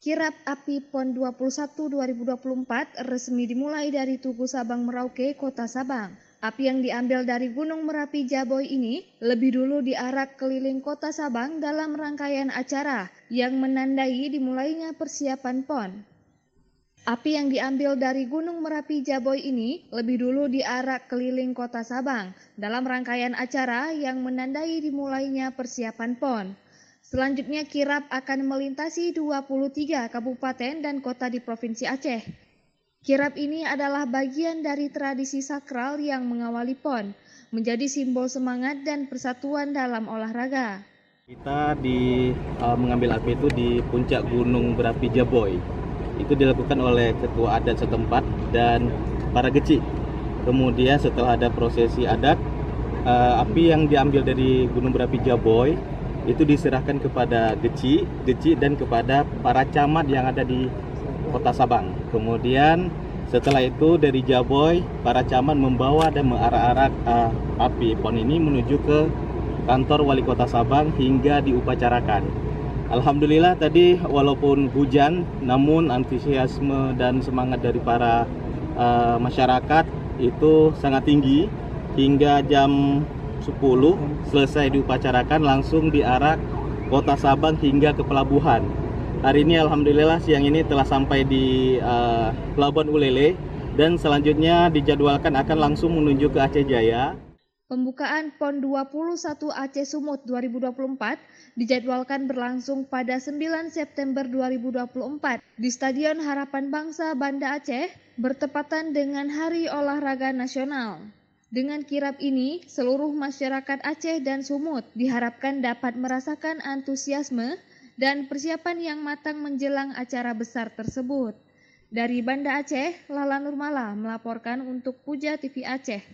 Kirap Api PON 21 2024 resmi dimulai dari Tugu Sabang Merauke, Kota Sabang. Api yang diambil dari Gunung Merapi Jaboy ini lebih dulu diarak keliling Kota Sabang dalam rangkaian acara yang menandai dimulainya persiapan PON. Api yang diambil dari Gunung Merapi Jaboy ini lebih dulu diarak keliling Kota Sabang dalam rangkaian acara yang menandai dimulainya persiapan PON. Selanjutnya kirap akan melintasi 23 kabupaten dan kota di Provinsi Aceh. Kirap ini adalah bagian dari tradisi sakral yang mengawali PON, menjadi simbol semangat dan persatuan dalam olahraga. Kita mengambil api itu di puncak Gunung Berapi Jaboy. Itu dilakukan oleh ketua adat setempat dan para geci. Kemudian setelah ada prosesi adat, api yang diambil dari Gunung Berapi Jaboy itu diserahkan kepada geci dan kepada para camat yang ada di Kota Sabang. Kemudian setelah itu dari Jaboy, para camat membawa dan mengarak-arak api PON ini menuju ke kantor Wali Kota Sabang hingga diupacarakan. Alhamdulillah tadi walaupun hujan, namun antusiasme dan semangat dari para masyarakat itu sangat tinggi. Hingga jam 10 selesai diupacarakan, langsung diarak Kota Sabang hingga ke pelabuhan. Hari ini alhamdulillah siang ini telah sampai di Pelabuhan Ulele dan selanjutnya dijadwalkan akan langsung menuju ke Aceh Jaya. Pembukaan PON 21 Aceh Sumut 2024 dijadwalkan berlangsung pada 9 September 2024 di Stadion Harapan Bangsa Banda Aceh bertepatan dengan Hari Olahraga Nasional. Dengan kirap ini, seluruh masyarakat Aceh dan Sumut diharapkan dapat merasakan antusiasme dan persiapan yang matang menjelang acara besar tersebut. Dari Banda Aceh, Lala Nurmala melaporkan untuk Puja TV Aceh.